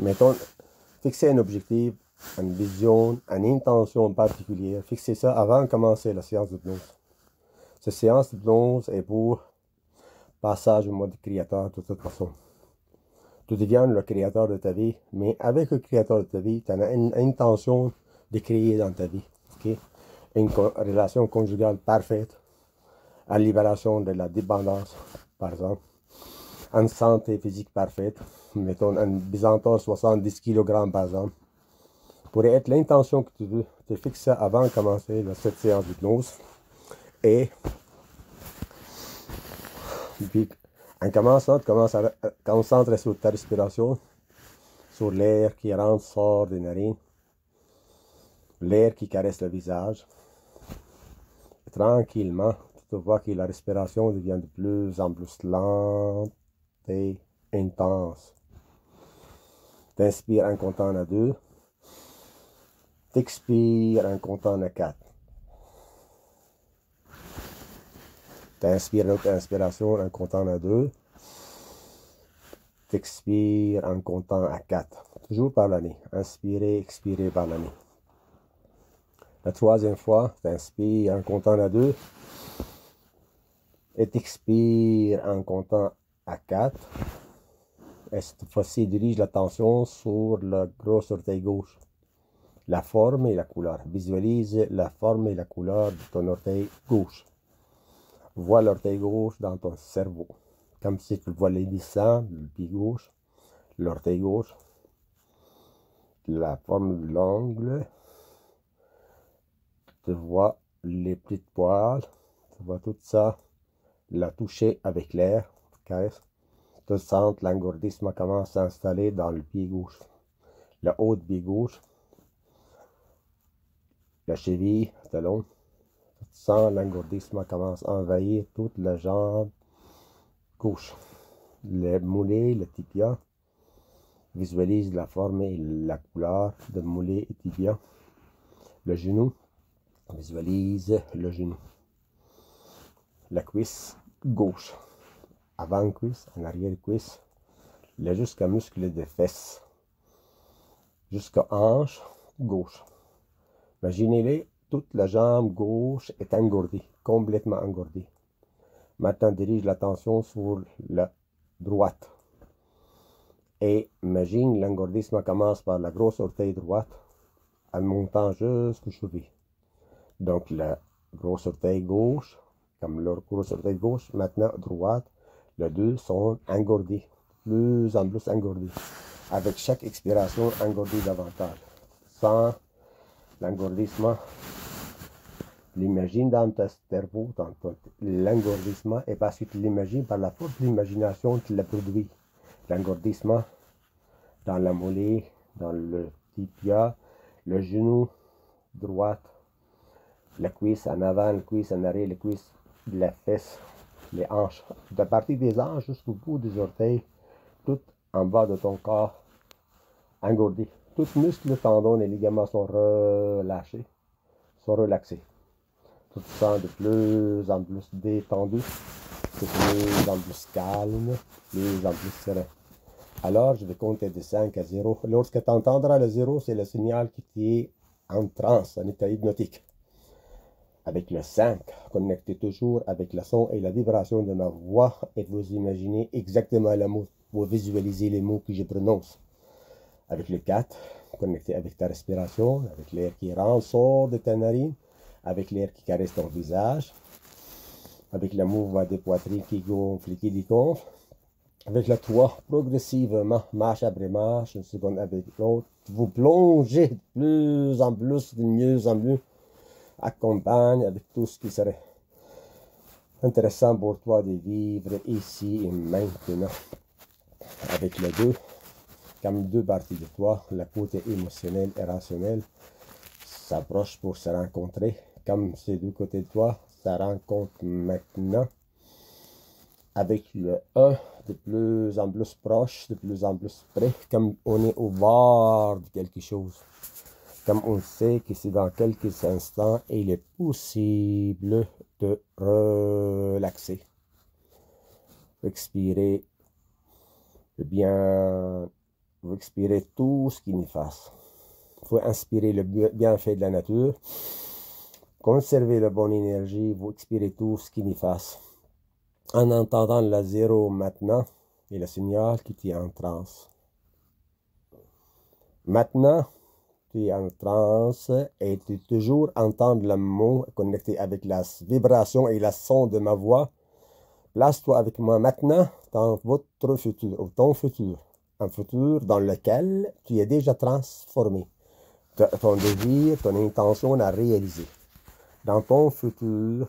Mettons, fixer un objectif, une vision, une intention particulière. Fixez ça avant de commencer la séance d'hypnose. Cette séance d'hypnose est pour passage au mode créateur de toute façon. Tu deviens le créateur de ta vie, mais avec le créateur de ta vie, tu as une intention de créer dans ta vie. Okay? Une relation conjugale parfaite, une libération de la dépendance, par exemple, une santé physique parfaite, mettons un bisantor 70 kg par exemple, pourrait être l'intention que tu veux. Tu fixes ça avant de commencer cette séance d'hypnose. Et puis, en commençant, tu commences à concentrer sur ta respiration, sur l'air qui rentre, sort des narines, l'air qui caresse le visage. Et tranquillement, tu te vois que la respiration devient de plus en plus lente et intense. Tu inspires en comptant à 2. Tu expires en comptant à 4. Tu inspires une autre inspiration en comptant à 2. Tu expires en comptant à 4. Toujours par la nez. Inspirez, expirez par la nez. La troisième fois, tu inspires en comptant à 2. Et tu expires en comptant à 4. Et cette fois-ci, dirige l'attention sur le gros orteil gauche. La forme et la couleur. Visualise la forme et la couleur de ton orteil gauche. Vois l'orteil gauche dans ton cerveau. Comme si tu le vois l'hélice, le pied gauche, l'orteil gauche, la forme de l'ongle. Tu vois les petites poils. Tu vois tout ça. La toucher avec l'air. Tu sens que l'engourdissement commence à s'installer dans le pied gauche. Le haut du pied gauche. La cheville, le talon. Tu sens l'engourdissement commence à envahir toute la jambe gauche. Le mollet, le tibia. Visualise la forme et la couleur de mollet et tibia. Le genou. Visualise le genou. La cuisse gauche. Avant-cuisse, en arrière-cuisse. Jusqu'à muscle des fesses. Jusqu'à hanche gauche. Imaginez-les, toute la jambe gauche est engourdie, complètement engourdie. Maintenant, dirige l'attention sur la droite. Et imagine l'engourdissement commence par la grosse orteil droite en montant jusqu'au cheville. Donc, la grosse orteil gauche, comme le grosse orteil gauche, maintenant droite, les deux sont engourdis, plus en plus engourdis. Avec chaque expiration, engourdis davantage. Sans l'engourdissement, l'imagine dans ton cerveau, l'engourdissement, et parce que tu l'imagines par la force de l'imagination, tu le produis. L'engourdissement dans la mollet, dans le tibia, le genou droite, la cuisse en avant, la cuisse en arrière, la cuisse, la fesse, les hanches. De partir des hanches jusqu'au bout des orteils, tout en bas de ton corps, engourdi. Tout muscle, tendons, les ligaments sont relâchés, sont relaxés. Tu te sens de plus en plus détendu, de plus en plus calme, de plus en plus serein. Alors, je vais compter de 5 à 0. Lorsque tu entendras le 0, c'est le signal qui t'est en transe, en état hypnotique. Avec le 5, connectez toujours avec le son et la vibration de ma voix et vous imaginez exactement le mot, vous visualisez les mots que je prononce. Avec le 4, connectez avec ta respiration, avec l'air qui rentre, sort de ta narine, avec l'air qui caresse ton visage, avec le mouvement des poitrines qui gonfle et qui dégonfle. Avec le 3, progressivement, marche après marche, une seconde avec l'autre, vous plongez de plus en plus, de mieux en mieux, accompagne avec tout ce qui serait intéressant pour toi de vivre ici et maintenant. Avec le 2, comme deux parties de toi, le côté émotionnel et rationnel s'approchent pour se rencontrer. Comme ces deux côtés de toi se rencontrent maintenant. Avec le 1, de plus en plus proche, de plus en plus près, comme on est au bord de quelque chose. Comme on sait que c'est dans quelques instants, il est possible de relaxer. Expirez bien Vous expirez tout ce qui néfaste. Il faut inspirer le bienfait de la nature. Conservez la bonne énergie. Vous expirez tout ce qui néfaste. En entendant la zéro maintenant et le signal qui est en transe. Maintenant, tu es en transe et tu toujours entends le mot connecté avec la vibration et le son de ma voix. Place-toi avec moi maintenant dans votre futur, ou ton futur. Un futur dans lequel tu es déjà transformé. Ton désir, ton intention à réaliser. Dans ton futur,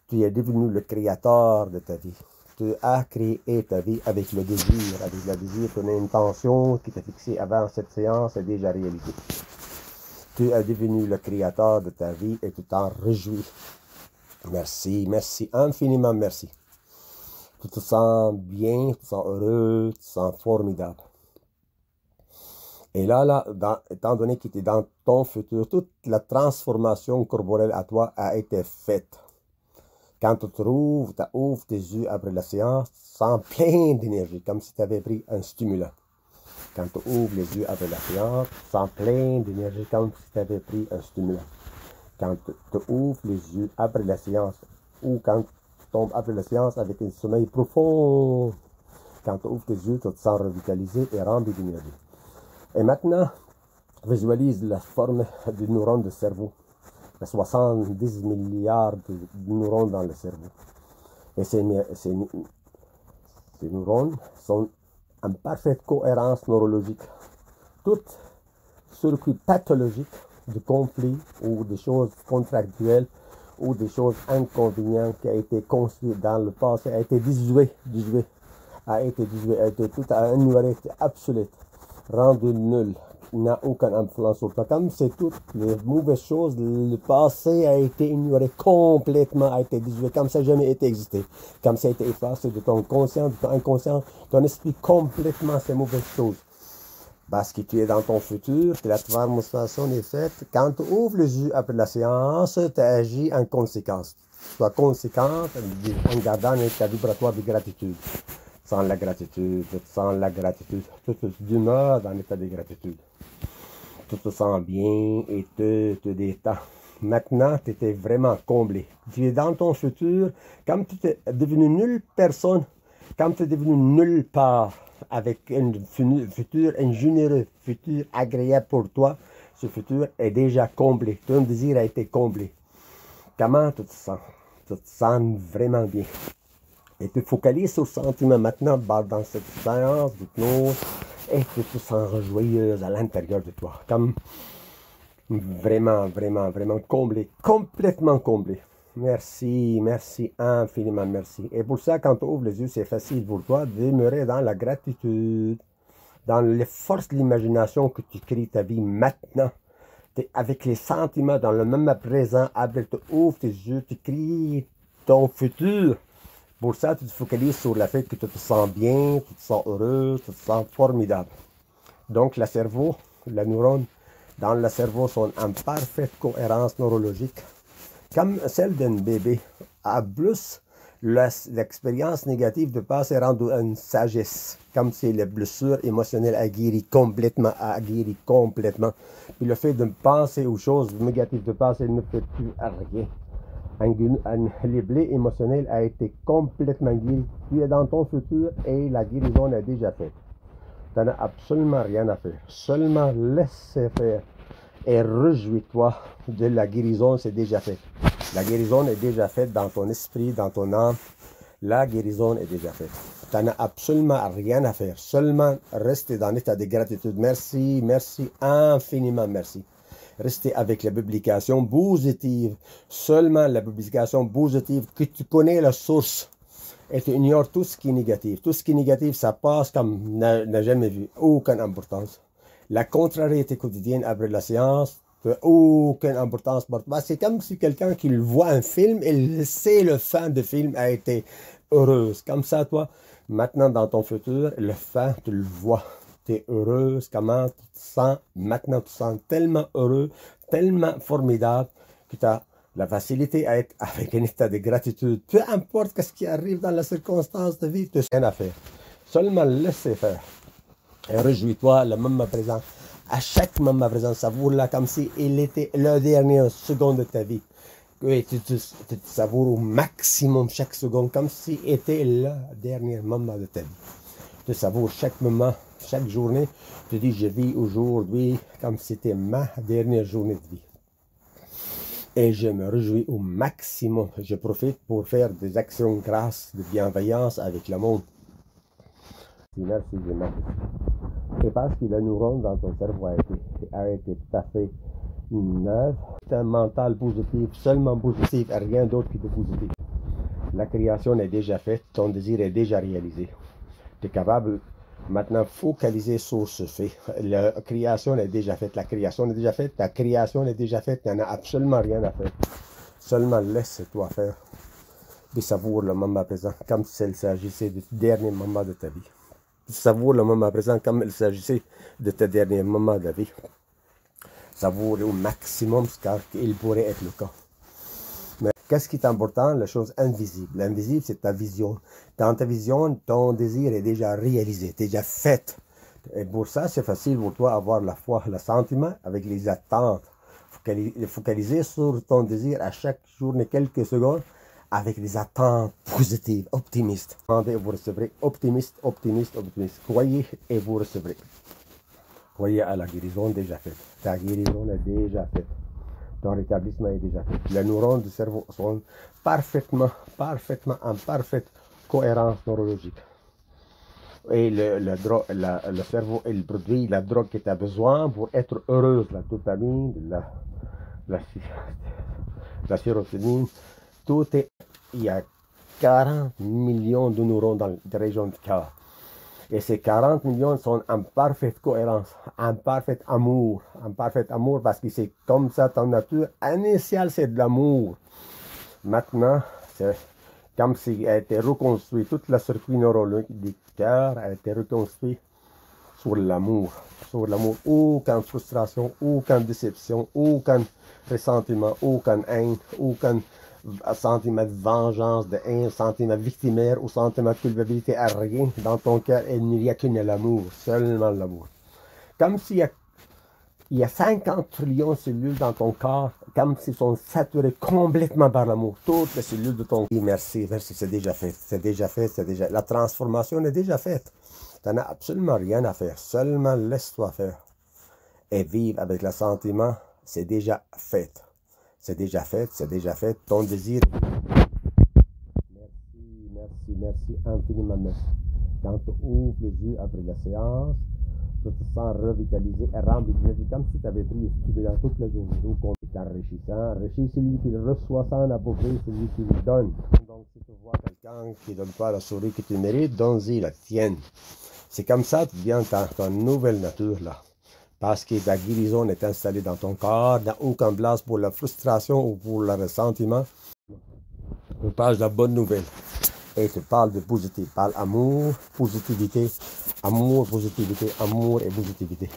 tu es devenu le créateur de ta vie. Tu as créé ta vie avec le désir. Avec le désir, ton intention qui t'a fixée avant cette séance est déjà réalisée. Tu es devenu le créateur de ta vie et tu t'en réjouis. Merci, merci, infiniment merci. Tu te sens bien, tu te sens heureux, tu te sens formidable. Et là, étant donné que tu es dans ton futur, toute la transformation corporelle à toi a été faite. Quand tu ouvres tes yeux après la séance, tu sens plein d'énergie, comme si tu avais pris un stimulant. Quand tu ouvres les yeux après la séance, tu sens plein d'énergie, comme si tu avais pris un stimulant. Quand tu ouvres les yeux après la séance, ou quand tu tombes après la séance avec un sommeil profond, quand tu ouvres tes yeux, tu te sens revitalisé et rempli d'énergie. Et maintenant, visualise la forme du neurone de cerveau. Il y a 70 milliards de neurones dans le cerveau. Et ces neurones sont en parfaite cohérence neurologique. Tout circuit pathologique de conflits ou des choses contractuelles ou des choses inconvénientes qui a été construit dans le passé a été désuet, a été tout à ignorer, absolu, rendu nul. Il n'a aucune influence sur toi. Comme c'est toutes les mauvaises choses, le passé a été ignoré complètement, a été désuet, comme ça n'a jamais été existé. Comme ça a été effacé de ton conscient, de ton inconscient, ton esprit complètement ces mauvaises choses. Parce que tu es dans ton futur, que la transformation est faite. Quand tu ouvres les yeux après la séance, tu agis en conséquence. Sois conséquente en gardant un état vibratoire de gratitude. Sans la gratitude, toute d'humeur dans l'état de gratitude. Tu te sens bien et te détends. Maintenant, tu étais vraiment comblé. Tu es dans ton futur, comme tu es devenu nulle personne, comme tu es devenu nulle part, avec un futur, un généreux futur agréable pour toi, ce futur est déjà comblé. Ton désir a été comblé. Comment tu te sens? Tu te sens vraiment bien. Et tu focalises sur ce sentiment maintenant dans cette séance d'hypnose et tu te sens joyeuse à l'intérieur de toi. Comme vraiment, vraiment, vraiment comblé, complètement comblé. Merci, merci, infiniment merci. Et pour ça, quand tu ouvres les yeux, c'est facile pour toi de demeurer dans la gratitude, dans les forces de l'imagination que tu crées ta vie maintenant. Avec les sentiments dans le même présent, après tu ouvres tes yeux, tu crées ton futur. Pour ça, tu te focalises sur le fait que tu te sens bien, tu te sens heureux, tu te sens formidable. Donc, le cerveau, les neurones dans le cerveau sont en parfaite cohérence neurologique, comme celle d'un bébé. À plus, l'expérience négative de passé rendue une sagesse, comme si les blessures émotionnelles aguerries complètement. Puis le fait de penser aux choses négatives de passé ne fait plus rien. Les blés émotionnels a été complètement guéri. Tu es dans ton futur et la guérison est déjà faite. Tu n'as absolument rien à faire. Seulement laissez faire et réjouis-toi de la guérison, c'est déjà fait. La guérison est déjà faite dans ton esprit, dans ton âme. La guérison est déjà faite. Tu n'as absolument rien à faire. Seulement rester dans l'état de gratitude. Merci, merci, infiniment merci. Restez avec la publication positive. Seulement la publication positive que tu connais la source. Et tu ignores tout ce qui est négatif. Tout ce qui est négatif, ça passe comme n'a jamais vu. Aucune importance. La contrariété quotidienne après la séance, aucune importance. C'est comme si quelqu'un qui voit un film et sait le fin de film a été heureuse. Comme ça, toi, maintenant dans ton futur, le fin, tu le vois. Tu es heureuse, comment tu te sens? Maintenant, tu te sens tellement heureux, tellement formidable que tu as la facilité à être avec un état de gratitude. Peu importe ce qui arrive dans la circonstance de vie, tu n'as rien à faire. Seulement laisser faire. Réjouis-toi, le moment présent. À chaque moment présent, savoure-la comme si il était la dernière seconde de ta vie. Et tu savoures au maximum chaque seconde, comme si c'était le dernier moment de ta vie. Tu savoures chaque moment, chaque journée. Tu dis, je vis aujourd'hui comme si c'était ma dernière journée de vie. Et je me réjouis au maximum. Je profite pour faire des actions grâce, de bienveillance avec le monde. Merci, je m'apprécie. Et parce que le neurone dans ton cerveau a été tout à fait neuf, c'est un mental positif, seulement positif, et rien d'autre que de positif. La création est déjà faite, ton désir est déjà réalisé. Tu es capable maintenant de focaliser sur ce fait. La création est déjà faite, la création est déjà faite, ta création est déjà faite, il n'y en a absolument rien à faire. Seulement laisse-toi faire et savoure le moment présent comme s'il s'agissait du dernier moment de ta vie. Savoure le moment présent comme il s'agissait de tes derniers moments de la vie. Savoure au maximum ce qu'il pourrait être le cas. Mais qu'est-ce qui est important? La chose invisible. L'invisible, c'est ta vision. Dans ta vision, ton désir est déjà réalisé, déjà fait. Et pour ça, c'est facile pour toi d'avoir la foi, le sentiment avec les attentes. Focaliser sur ton désir à chaque journée, quelques secondes, avec des attentes positives, optimistes. Demandez et vous recevrez. Optimiste, optimiste, optimiste. Croyez et vous recevrez. Croyez à la guérison déjà faite. Ta guérison est déjà faite. Ton rétablissement est déjà fait. Les neurones du cerveau sont parfaitement en parfaite cohérence neurologique. Et le cerveau, il produit la drogue que tu as besoin pour être heureuse. La dopamine, la sérotonine, tout est... Il y a 40 millions de neurones dans la région du cœur. Et ces 40 millions sont en parfaite cohérence, en parfait amour parce que c'est comme ça, ton nature initiale, c'est de l'amour. Maintenant, c'est comme si elle a été reconstruite, toute la circuit neurologique du cœur a été reconstruit sur l'amour. Aucune frustration, aucune déception, aucun ressentiment, aucune haine, aucun sentiment de vengeance, de haine, sentiment victimaire ou sentiment de culpabilité, à rien dans ton cœur, il n'y a que l'amour, seulement l'amour. Comme s'il y a 50 trillions de cellules dans ton corps, comme s'ils sont saturés complètement par l'amour, toutes les cellules de ton corps. Merci, c'est déjà fait, la transformation est déjà faite. Tu n'as absolument rien à faire, seulement laisse-toi faire. Et vivre avec le sentiment, c'est déjà fait. C'est déjà fait, ton désir. Merci, infiniment merci. Quand tu ouvres les yeux après la séance, tu te sens revitalisé et rempli d'énergie, comme si tu avais pris un stimulant toute la journée. Donc, on est enrichissant. Enrichis celui qui le reçoit sans appauvrir celui qui le donne. Donc, si tu vois quelqu'un qui ne donne pas la souris que tu mérites, donne-y la tienne. C'est comme ça que tu deviens ta nouvelle nature, là. Parce que ta guérison est installée dans ton corps, il n'y a aucune place pour la frustration ou pour le ressentiment. Tu parles de la bonne nouvelle. Et tu parles de positif. Parle amour, positivité, amour, positivité, amour et positivité.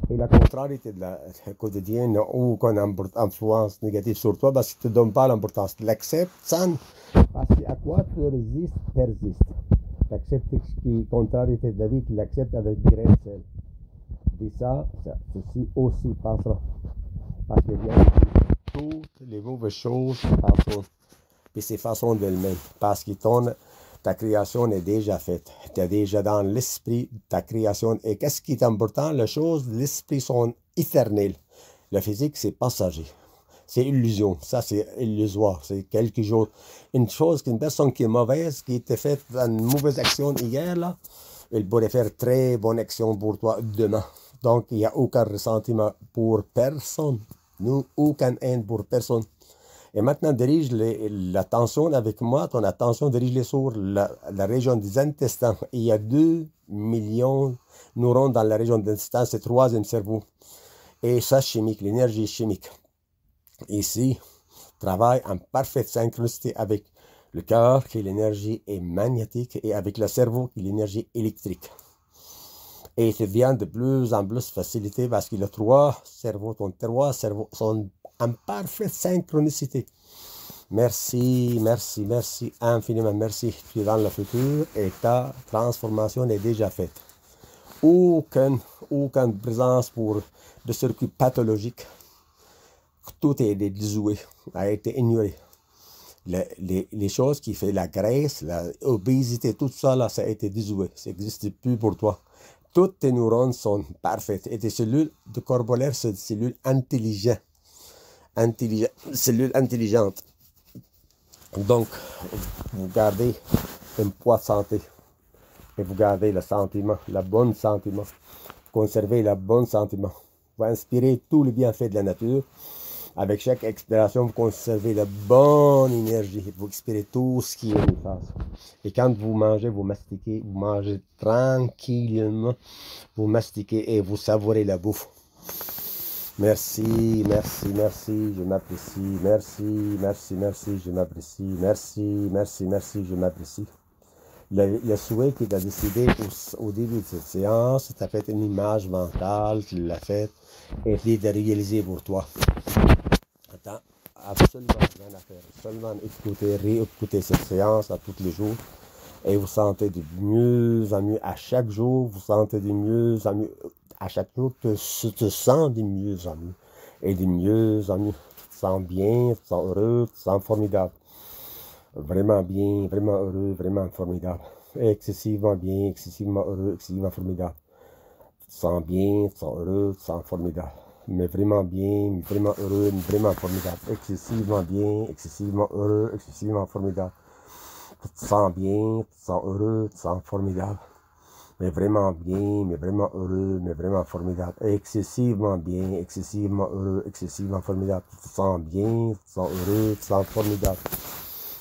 Et la contrariété de la quotidienne n'a aucune influence négative sur toi parce que tu ne donnes pas l'importance. Tu l'acceptes sans, parce qu'à quoi tu résistes, persiste. Tu acceptes ce contrariété de la vie, tu l'acceptes avec des grains de sel. Et ça, ceci aussi passera. Parce que bien, toutes les mauvaises choses passeront. Et c'est façon d'elle-même. Parce que ta création est déjà faite. Tu es déjà dans l'esprit de ta création. Et qu'est-ce qui est important? Les choses de l'esprit sont éternelles. Le physique, c'est passager. C'est illusion. Ça, c'est illusoire. C'est quelque chose. Une personne qui est mauvaise, qui était faite une mauvaise action hier, là, elle pourrait faire très bonne action pour toi demain. Donc, il n'y a aucun ressentiment pour personne. Nous, aucune haine pour personne. Et maintenant, dirige l'attention avec moi. Ton attention, dirige-les sur la région des intestins. Il y a 2 millions de neurones dans la région des intestins. C'est le troisième cerveau. Et ça, chimique, l'énergie chimique. Ici, travaille en parfaite synchronicité avec le cœur, qui est l'énergie magnétique, et avec le cerveau, qui est l'énergie électrique. Et tu viens de plus en plus facilité parce que les 3 cerveaux, ton 3 cerveaux sont en parfaite synchronicité. Merci, infiniment merci. Tu es dans le futur et ta transformation est déjà faite. aucune présence de circuit pathologique. Tout est déjoué, a été ignoré. Les choses qui font la graisse, l'obésité, tout ça, là, ça a été déjoué. Ça n'existe plus pour toi. Toutes tes neurones sont parfaites. Et tes cellules de corpolaires, c'est des cellules intelligentes. Cellules intelligentes. Donc, vous gardez un poids de santé. Et vous gardez le sentiment, le bon sentiment. Conservez le bon sentiment. Vous inspirez tout le bienfait de la nature. Avec chaque expiration, vous conservez la bonne énergie. Vous expirez tout ce qui est néfaste. Et quand vous mangez, vous mastiquez, vous mangez tranquillement. Vous mastiquez et vous savourez la bouffe. Merci, merci, merci, je m'apprécie. Merci, merci, merci, je m'apprécie. Merci, merci, merci, je m'apprécie. Le souhait qu'il a décidé au début de cette séance, tu as fait une image mentale, tu l'as faite, et tu l'as réalisé pour toi. Attends, absolument rien à faire. Seulement écouter, réécouter cette séance à tous les jours. Et vous sentez de mieux en mieux. À chaque jour, vous sentez de mieux en mieux. À chaque jour, tu te sens de mieux en mieux. Et de mieux en mieux. Tu te sens bien, tu te sens heureux, tu te sens formidable. Vraiment bien, vraiment heureux, vraiment formidable. Excessivement bien, excessivement heureux, excessivement formidable. Tu te sens bien, tu te sens heureux, tu te sens formidable. Mais vraiment bien, mais vraiment heureux, mais vraiment formidable. Excessivement bien, excessivement heureux, excessivement formidable. Tu te sens bien, tu te sens heureux, tu te sens formidable. Mais vraiment bien, mais vraiment heureux, mais vraiment formidable. Excessivement bien, excessivement heureux, excessivement formidable. Tu te sens bien, tu te sens heureux, tu te sens formidable.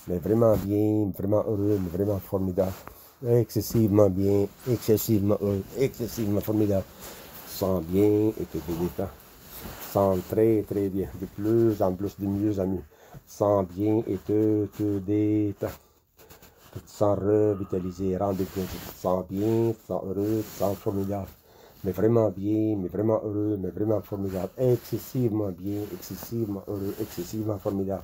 Mais vraiment bien, vraiment heureux, mais vraiment formidable. Excessivement bien, excessivement heureux, excessivement formidable. Tu te sens bien et tu te détends. Tu te sens très très bien, de plus en plus, de mieux en mieux. Tu te sens bien et te détends. Tu te sens revitalisé, rendu bien, tu te sens bien, tu te sens heureux, tu te sens formidable. Mais vraiment bien, mais vraiment heureux, mais vraiment formidable. Excessivement bien, excessivement heureux, excessivement formidable.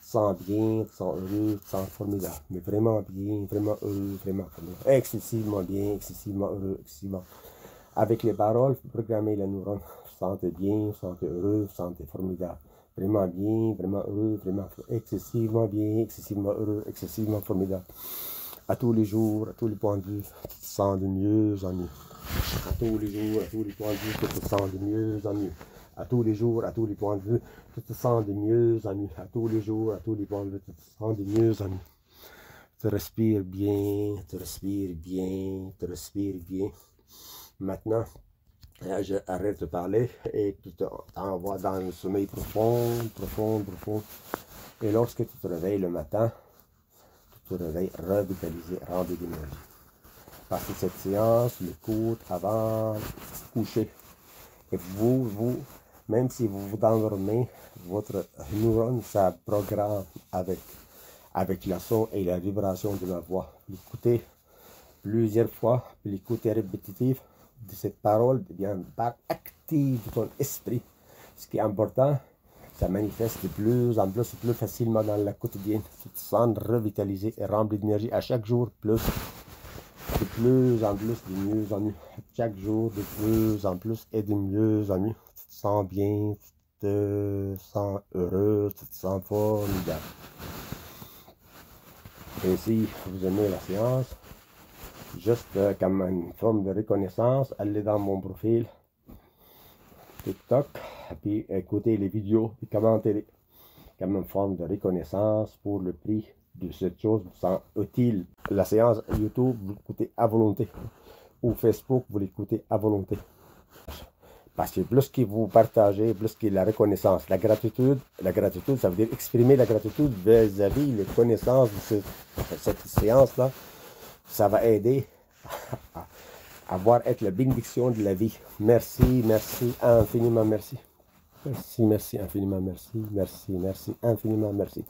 Tu te sens bien, tu te sens heureux, tu te sens formidable. Mais vraiment bien, vraiment heureux, vraiment formidable. Excessivement bien, excessivement heureux, excessivement. Avec les paroles, vous programmez la neurone. Vous sentez bien, vous sentez heureux, vous sentez formidable. Vraiment bien, vraiment heureux, vraiment excessivement bien, excessivement heureux, excessivement formidable. À tous les jours, à tous les points de vue, tu te sens de mieux en mieux. À tous les jours, à tous les points de vue, tu te sens de mieux en mieux. À tous les jours, à tous les points de vue, tu te sens de mieux en mieux. À tous les jours, à tous les points de vue, tu te sens de mieux en mieux. Tu respires bien, tu respires bien, tu respires bien. Maintenant, je arrête de parler et tu t'envoies dans le sommeil profond, profond, profond. Et lorsque tu te réveilles le matin, tu te réveilles revitalisé, rempli d'énergie. Parce que cette séance l'écoute avant de coucher. Et vous, même si vous vous endormez, votre neurone, ça programme avec la son et la vibration de ma voix. L'écouter plusieurs fois, l'écouter répétitif de cette parole devient une part active de ton esprit. Ce qui est important, ça manifeste de plus en plus facilement dans la quotidienne. Tu te sens revitalisé et rempli d'énergie à chaque jour, de plus en plus, de mieux en mieux. Chaque jour, de plus en plus et de mieux en mieux. Tu te sens bien, tu te sens heureux, tu te sens formidable. Et si vous aimez la séance, juste comme une forme de reconnaissance, allez dans mon profil TikTok, puis écoutez les vidéos, puis commentez-les, comme une forme de reconnaissance pour le prix de cette chose vous semble utile. La séance YouTube, vous l'écoutez à volonté, ou Facebook, vous l'écoutez à volonté. Parce que plus que vous partagez, plus que la reconnaissance, la gratitude, ça veut dire exprimer la gratitude vis-à-vis les connaissances de cette séance-là, ça va aider à voir être la bénédiction de la vie. Merci, merci, infiniment merci. Merci, merci, infiniment merci. Merci, merci, infiniment merci.